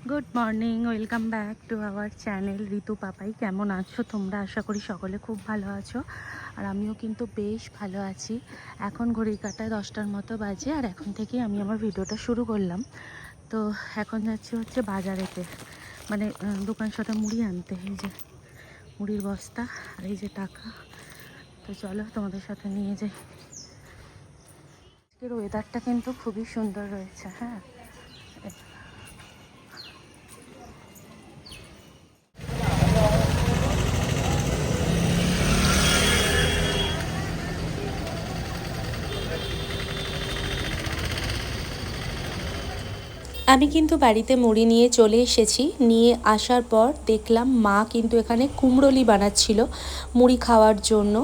Good morning, welcome back to our channel Ritu Papai. কেমন আছো তোমরা? আশা করি সকলে খুব ভালো আছো, আর আমিও কিন্তু বেশ ভালো আছি। এখন ঘড়ির কাঁটায় 10টার মতো বাজে, আর এখন থেকেই আমি আমার ভিডিওটা শুরু করলাম। তো এখন যাচ্ছি হচ্ছে বাজারেতে, মানে দোকান সাথে মুড়ি আনতে। এই যে মুড়ির বস্তা আর এই যে টাকা। তো চলো তোমাদের সাথে নিয়ে যাই। আজকের ওয়েদারটা কিন্তু খুবই সুন্দর রয়েছে। হ্যাঁ, আমি কিন্তু বাড়িতে মুড়ি নিয়ে চলে এসেছি। নিয়ে আসার পর দেখলাম মা কিন্তু এখানে কুমড়োলি বানাচ্ছিল মুড়ি খাওয়ার জন্য।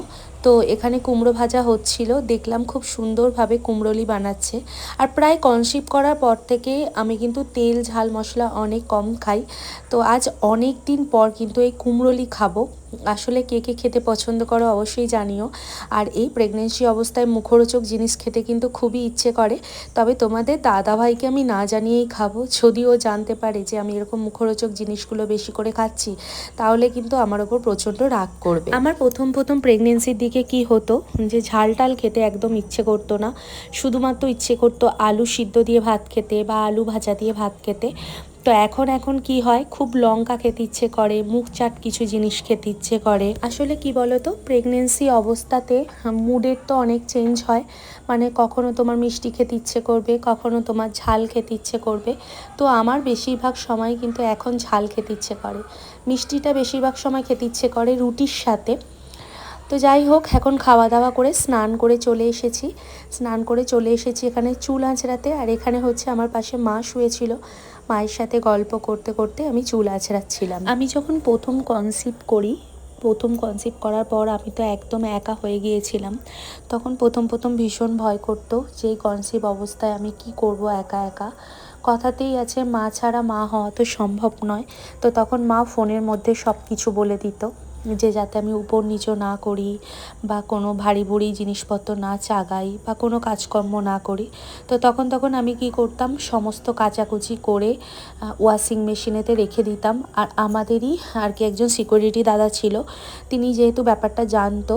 তো এখানে কুমড়ো ভাজা হচ্ছিল, দেখলাম খুব সুন্দরভাবে কুমড়োলি বানাচ্ছে। আর প্রায় কনসিভ করার পর থেকে আমি কিন্তু তেল ঝাল মশলা অনেক কম খাই। তো আজ অনেক দিন পর কিন্তু এই কুমড়োলি খাবো। আসলে কে কে খেতে পছন্দ করো অবশ্যই জানিও। আর এই প্রেগনেন্সি অবস্থায় মুখরোচক জিনিস খেতে কিন্তু খুবই ইচ্ছে করে। তবে তোমাদের দাদাভাইকে আমি না জানিয়েই খাবো। যদিও জানতে পারে যে আমি এরকম মুখরোচক জিনিসগুলো বেশি করে খাচ্ছি, তাহলে কিন্তু আমার ওপর প্রচণ্ড রাগ করবে। আমার প্রথম প্রেগনেন্সির দিকে কি হতো, যে ঝাল টাল খেতে একদম ইচ্ছে করতো না। শুধুমাত্র ইচ্ছে করতো আলু সিদ্ধ দিয়ে ভাত খেতে বা আলু ভাজা দিয়ে ভাত খেতে। তো এখন কি হয়, খুব লঙ্কা খেতে ইচ্ছে করে, মুখ চাট কিছু জিনিস খেতে ইচ্ছে করে। আসলে কি বলো তো, প্রেগনেন্সি অবস্থাতে মুডের তো অনেক চেঞ্জ হয়। মানে কখনো তোমার মিষ্টি খেতে ইচ্ছে করবে, কখনো তোমার ঝাল খেতে ইচ্ছে করবে। তো আমার বেশিরভাগ সময় কিন্তু এখন ঝাল খেতে ইচ্ছে করে। মিষ্টিটা বেশিরভাগ সময় খেতে ইচ্ছে করে রুটির সাথে। তো যাই হোক, এখন খাওয়া দাওয়া করে স্নান করে চলে এসেছি এখানে চুল আঁচড়াতে। আর এখানে হচ্ছে আমার পাশে মা শুয়েছিল, মায়ের সাথে গল্প করতে করতে আমি চুল আঁচড়াচ্ছিলাম। আমি যখন প্রথম কনসিভ করার পর আমি তো একদম একা হয়ে গিয়েছিলাম। তখন প্রথম ভীষণ ভয় করতো যে এই কনসিভ অবস্থায় আমি কি করব একা একা। কথাতেই আছে মা ছাড়া মা হওয়া তো সম্ভব নয়। তো তখন মা ফোনের মধ্যে সব কিছু বলে দিত, যে যাতে আমি উপর নিচও না করি, বা কোনো ভারী ভুরি জিনিসপত্র না চাগাই, বা কোনো কাজকর্ম না করি। তো তখন আমি কি করতাম, সমস্ত কাচাকুচি করে ওয়াশিং মেশিনেতে রেখে দিতাম। আর আমাদেরই আর কি একজন সিকিউরিটি দাদা ছিল, তিনি যেহেতু ব্যাপারটা জানতো,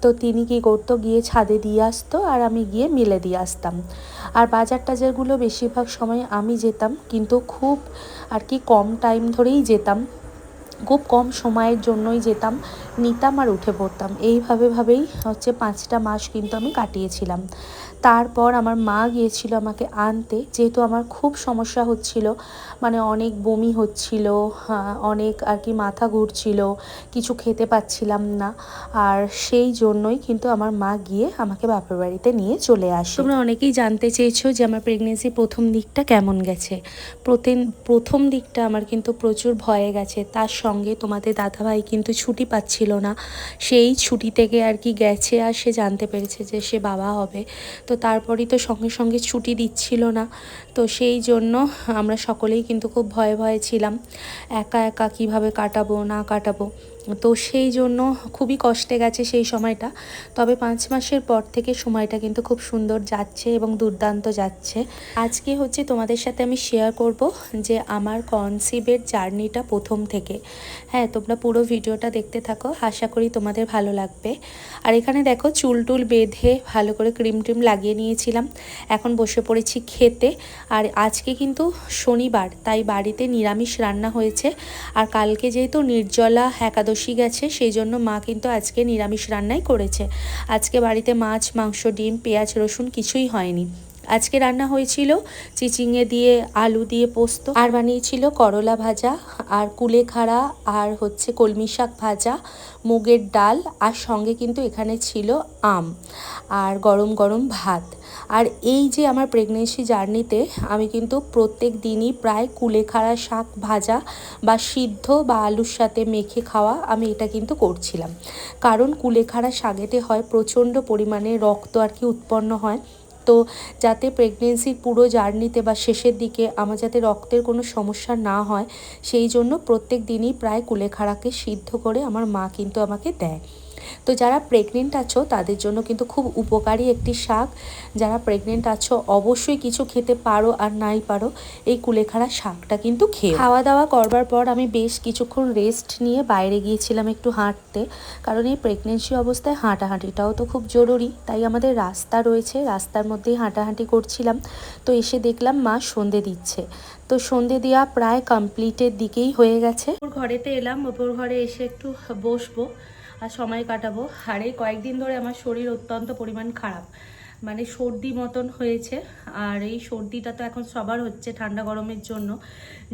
তো তিনি কি করতো, গিয়ে ছাদে দিয়ে আসতো আর আমি গিয়ে মেলে দিয়ে আসতাম। আর বাজার টাজারগুলো বেশিরভাগ সময় আমি যেতাম, কিন্তু খুব আর কি কম টাইম ধরেই যেতাম, খুব কম সময়ের জন্যই যেতাম, নিতাম আর উঠে পড়তাম। এইভাবেই হচ্ছে 5টা মাস কিন্তু আমি কাটিয়েছিলাম। তারপর আমার মা গিয়েছিল আমাকে আনতে, যেহেতু আমার খুব সমস্যা হচ্ছিল, মানে অনেক বমি হচ্ছিল, অনেক আর কি মাথা ঘুরছিল, কিছু খেতে পাচ্ছিলাম না। আর সেই জন্যই কিন্তু আমার মা গিয়ে আমাকে বাপের বাড়িতে নিয়ে চলে আসে। তোমরা অনেকেই জানতে চেয়েছো যে আমার প্রেগনেন্সি প্রথম দিকটা কেমন গেছে। প্রথম দিকটা আমার কিন্তু প্রচুর ভয়ে গেছে। তার সঙ্গে তোমাদের দাদাভাই কিন্তু ছুটি পাচ্ছিল না। সেই ছুটি থেকে আর কি গেছে, আর সে জানতে পেরেছে যে সে বাবা হবে। তো তারপরই তো সঙ্গে ছুটি দিচ্ছিল না। তো সেই জন্য আমরা সকলেই কিন্তু খুব ভয়ে ছিলাম, একা একা কীভাবে কাটাবো না কাটাবো। তো সেই জন্য খুবই কষ্টে গেছে সেই সময়টা। তবে 5 মাসের পর থেকে সময়টা কিন্তু খুব সুন্দর যাচ্ছে এবং দুর্দান্ত যাচ্ছে। আজকে হচ্ছে তোমাদের সাথে আমি শেয়ার করব যে আমার কনসিভের জার্নিটা প্রথম থেকে। হ্যাঁ, তোমরা পুরো ভিডিওটা দেখতে থাকো, আশা করি তোমাদের ভালো লাগবে। আর এখানে দেখো চুল টুল বেঁধে ভালো করে ক্রিম ট্রিম লাগিয়ে নিয়েছিলাম। এখন বসে পড়েছি খেতে। আর আজকে কিন্তু শনিবার, তাই বাড়িতে নিরামিষ রান্না হয়েছে। আর কালকে যেহেতু নির্জলা একাদশী গেছে, সেই জন্য মা কিন্তু আজকে নিরামিষ রান্নাই করেছে। আজকে বাড়িতে মাছ মাংস ডিম পেঁয়াজ রসুন কিছুই হয়নি। আজকে রান্না হয়েছিল চিচিঙে দিয়ে আলু দিয়ে পোস্ত, আর বানিয়েছিল করলা ভাজা, আর কুলেখাড়া, আর হচ্ছে কলমি শাক ভাজা, মুগের ডাল, আর সঙ্গে কিন্তু এখানে ছিল আম, আর গরম গরম ভাত। আর এই যে আমার প্রেগনেন্সি জার্নিতে আমি কিন্তু প্রত্যেক দিনই প্রায় কুলেখাড়া শাক ভাজা বা সিদ্ধ বা আলুর সাথে মেখে খাওয়া, আমি এটা কিন্তু করছিলাম। কারণ কুলেখাড়া শাকেতে হয় প্রচণ্ড পরিমাণে রক্ত আর কি উৎপন্ন হয়। তো যাতে প্রেগনেন্সির পুরো জার্নিতে বা শেষের দিকে আমার যাতে রক্তের কোনো সমস্যা না হয়, সেই জন্য প্রত্যেক দিনই প্রায় কুলেখাড়াকে সিদ্ধ করে আমার মা কিন্তু আমাকে দেয়। তো যারা প্রেগনেন্ট আছো তাদের জন্য কিন্তু খুব উপকারী একটি শাক। যারা প্রেগনেন্ট আছো অবশ্যই কিছু খেতে পারো আর নাই পারো, এই কুলেখাড়া শাকটা কিন্তু খেয়ে। খাওয়া দাওয়া করবার পর আমি বেশ কিছুক্ষণ রেস্ট নিয়ে বাইরে গিয়েছিলাম একটু হাঁটতে, কারণ এই প্রেগনেন্সি অবস্থায় হাঁটাহাঁটিটাও তো খুব জরুরি। তাই আমাদের রাস্তা রয়েছে, রাস্তার মধ্যেই হাঁটাহাঁটি করছিলাম। তো এসে দেখলাম মা সন্ধে দিচ্ছে। তো সন্ধে দেওয়া প্রায় কমপ্লিটের দিকেই হয়ে গেছে। ওর ঘরেতে এলাম, ওপর ঘরে এসে একটু বসবো আর সময় কাটাবো। আর এই কয়েকদিন ধরে আমার শরীর অত্যন্ত পরিমাণ খারাপ, মানে সর্দি মতন হয়েছে। আর এই সর্দিটা তো এখন সবার হচ্ছে ঠান্ডা গরমের জন্য,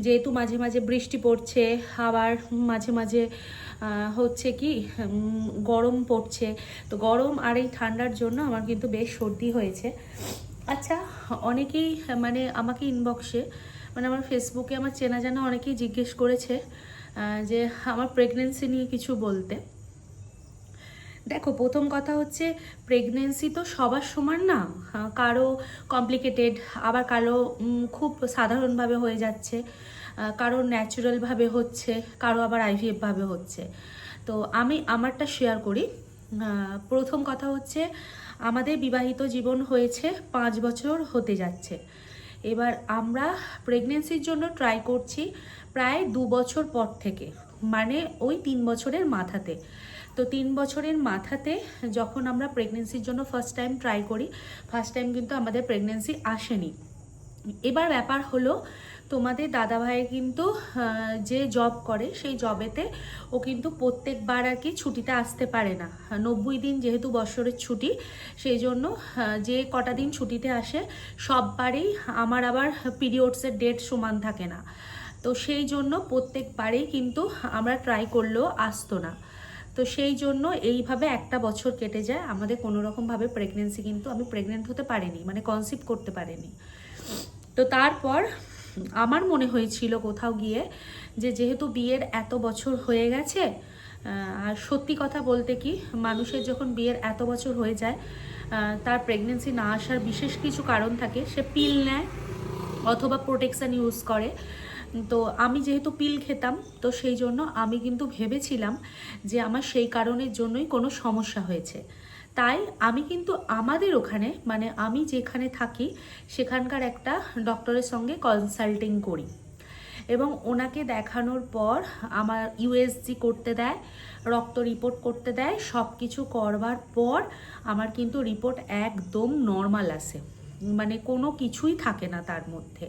যেহেতু মাঝে মাঝে বৃষ্টি পড়ছে, আবার মাঝে মাঝে হচ্ছে কি গরম পড়ছে। তো গরম আর এই ঠান্ডার জন্য আমার কিন্তু বেশ সর্দি হয়েছে। আচ্ছা, অনেকেই মানে আমাকে ইনবক্সে, মানে আমার ফেসবুকে আমার চেনা জানা অনেকেই জিজ্ঞেস করেছে যে আমার প্রেগনেন্সি নিয়ে কিছু বলতে। দেখো, প্রথম কথা হচ্ছে প্রেগনেন্সি তো সবার সমান না, কারো কমপ্লিকেটেড, আবার কারো খুব সাধারণভাবে হয়ে যাচ্ছে, কারো ন্যাচারালভাবে হচ্ছে, কারো আবার আইভিএফভাবে হচ্ছে। তো আমি আমারটা শেয়ার করি। প্রথম কথা হচ্ছে আমাদের বিবাহিত জীবন হয়েছে 5 বছর হতে যাচ্ছে। এবার আমরা প্রেগনেন্সির জন্য ট্রাই করছি প্রায় 2 বছর পর থেকে, মানে ওই 3 বছরের মাথাতে। তো 3 বছরের মাথাতে যখন আমরা প্রেগনেন্সির জন্য ফার্স্ট টাইম ট্রাই করি, ফার্স্ট টাইম কিন্তু আমাদের প্রেগনেন্সি আসেনি। এবার ব্যাপার হলো, তোমাদের দাদাভাই কিন্তু যে জব করে সেই জবেতে ও কিন্তু প্রত্যেকবার আর কি ছুটিতে আসতে পারে না। 90 দিন যেহেতু বছরের ছুটি, সেই জন্য যে কটা দিন ছুটিতে আসে সববারেই আমার আবার পিরিয়ডসের ডেট সমান থাকে না। তো সেই জন্য প্রত্যেকবারেই কিন্তু আমরা ট্রাই করলেও আসতো না। তো সেই জন্য এইভাবে একটা বছর কেটে যায় আমাদের, কোনো রকমভাবে প্রেগনেন্সি কিন্তু আমি প্রেগনেন্ট হতে পারিনি, মানে কনসিভ করতে পারিনি। তো তারপর আমার মনে হয়েছিল কোথাও গিয়ে যে যেহেতু বিয়ের এত বছর হয়ে গেছে, আর সত্যি কথা বলতে কি, মানুষের যখন বিয়ের এত বছর হয়ে যায় তার প্রেগনেন্সি না আসার বিশেষ কিছু কারণ থাকে। সে পিল নেয় অথবা প্রোটেকশান ইউজ করে। তো আমি যেহেতু পিল খেতাম, তো সেই জন্য আমি কিন্তু ভেবেছিলাম যে আমার সেই কারণের জন্যই কোনো সমস্যা হয়েছে। তাই আমি কিন্তু আমাদের ওখানে, মানে আমি যেখানে থাকি সেখানকার একটা ডক্টরের সঙ্গে কনসাল্টিং করি, এবং ওনাকে দেখানোর পর আমার ইউএসজি করতে দেয়, রক্ত রিপোর্ট করতে দেয়। সব কিছু করবার পর আমার কিন্তু রিপোর্ট একদম নর্মাল আসে, মানে কোনো কিছুই থাকে না তার মধ্যে।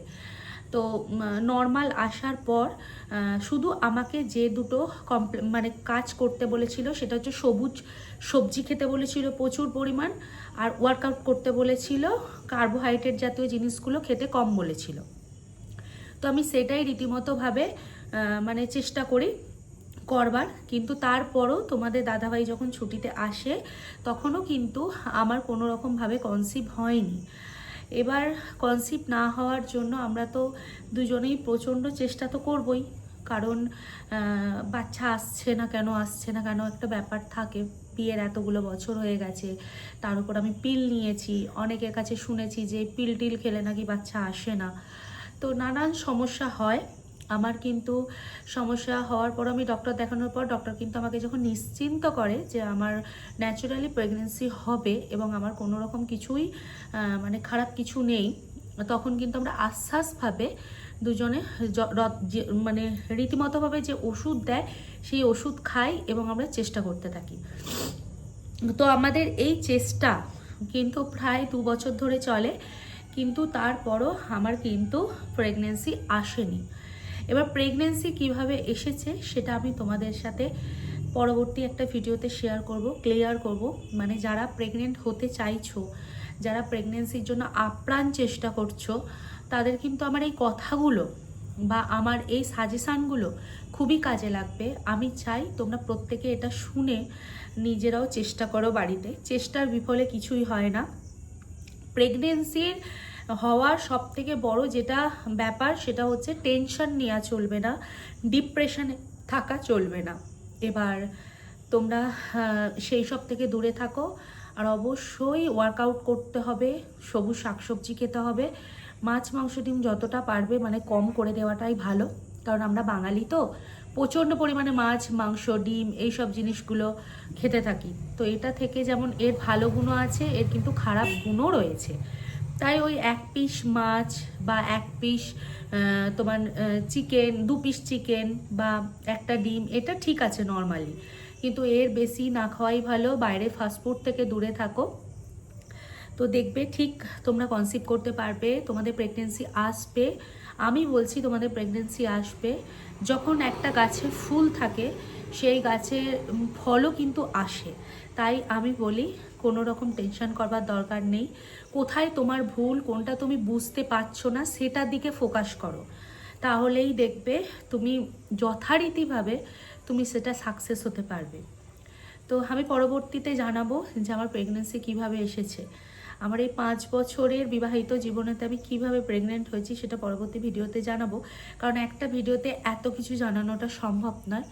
তো নর্মাল আসার পর শুধু আমাকে যে দুটো মানে কাজ করতে বলেছিল সেটা হচ্ছে সবুজ সবজি খেতে বলেছিল প্রচুর পরিমাণ, আর ওয়ার্কআউট করতে বলেছিল, কার্বোহাইড্রেট জাতীয় জিনিসগুলো খেতে কম বলেছিল। তো আমি সেটাই রীতিমতোভাবে মানে চেষ্টা করি করবার। কিন্তু তারপরও তোমাদের দাদাভাই যখন ছুটিতে আসে তখনও কিন্তু আমার কোনো রকমভাবে কনসিভ হয়নি। এবার কনসিভ না হওয়ার জন্য আমরা তো দুজনেই প্রচণ্ড চেষ্টা তো করবই, কারণ বাচ্চা আসছে না কেন, আসছে না কেন একটা ব্যাপার থাকে। বিয়ের এতগুলো বছর হয়ে গেছে, তার উপর আমি পিল নিয়েছি, অনেকের কাছে শুনেছি যে পিল টিল খেলে নাকি বাচ্চা আসে না। তো নানান সমস্যা হয় আমার। কিন্তু সমস্যা হওয়ার পর আমি ডক্টর দেখানোর পর ডক্টর কিন্তু আমাকে যখন নিশ্চিন্ত করে যে আমার ন্যাচারালি প্রেগনেন্সি হবে এবং আমার কোনো রকম কিছুই মানে খারাপ কিছু নেই, তখন কিন্তু আমরা আশ্বাসভাবে দুজনে মানে রীতিমতোভাবে যে ওষুধ দেয় সেই ওষুধ খাই এবং আমরা চেষ্টা করতে থাকি। তো আমাদের এই চেষ্টা কিন্তু প্রায় 2 বছর ধরে চলে, কিন্তু তারপরও আমার কিন্তু প্রেগনেন্সি আসেনি। এবার প্রেগনেন্সি কিভাবে এসেছে সেটা আমি তোমাদের সাথে পরবর্তী একটা ভিডিওতে শেয়ার করব, ক্লিয়ার করব। মানে যারা প্রেগনেন্ট হতে চাইছো, যারা প্রেগনেন্সির জন্য আপ্রাণ চেষ্টা করছো, তাদের কিন্তু আমার এই কথাগুলো বা আমার এই সাজেশানগুলো খুবই কাজে লাগবে। আমি চাই তোমরা প্রত্যেকে এটা শুনে নিজেরাও চেষ্টা করো বাড়িতে। চেষ্টার বিফলে কিছুই হয় না। প্রেগনেন্সির হওয়ার সব থেকে বড় যেটা ব্যাপার সেটা হচ্ছে টেনশন নেওয়া চলবে না, ডিপ্রেশনে থাকা চলবে না। এবার তোমরা সেই সব থেকে দূরে থাকো, আর অবশ্যই ওয়ার্কআউট করতে হবে, সবুজ শাকসবজি খেতে হবে, মাছ মাংস ডিম যতটা পারবে মানে কম করে দেওয়াটাই ভালো। কারণ আমরা বাঙালি তো প্রচণ্ড পরিমাণে মাছ, মাংস, ডিম এইসব জিনিসগুলো খেতে থাকি। তো এটা থেকে যেমন এর ভালো গুণও আছে, এর কিন্তু খারাপ গুণও রয়েছে। তাই ওই 1 পিস মাছ বা 1 পিস তোমার চিকেন, 2 পিস চিকেন বা একটা ডিম, এটা ঠিক আছে নর্মালি, কিন্তু এর বেশি না খাওয়াই ভালো। বাইরে ফাস্টফুড থেকে দূরে থাকো, তো দেখবে ঠিক তোমরা কনসিভ করতে পারবে, তোমাদের প্রেগনেন্সি আসবে। আমি বলছি তোমাদের প্রেগনেন্সি আসবে। যখন একটা গাছে ফুল থাকে সেই গাছে ফলও কিন্তু আসে। তাই আমি বলি কোনো রকম টেনশন করবার দরকার নেই। কোথায় তোমার ভুল, কোনটা তুমি বুঝতে পারছো না, সেটার দিকে ফোকাস করো, তাহলেই দেখবে তুমি যথারীতিভাবে তুমি সেটা সাকসেস হতে পারবে। তো আমি পরবর্তীতে জানাবো যে আমার প্রেগনেন্সি কিভাবে এসেছে, আমার এই 5 বছরের বিবাহিত জীবনেতে আমি কিভাবে প্রেগনেন্ট হয়েছি সেটা পরবর্তী ভিডিওতে জানাবো, কারণ একটা ভিডিওতে এত কিছু জানানোটা সম্ভব নয়।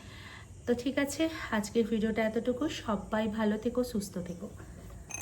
তো ঠিক আছে, আজকের ভিডিওটা এতটুকু। সবাই ভালো থেকো, সুস্থ থেকো।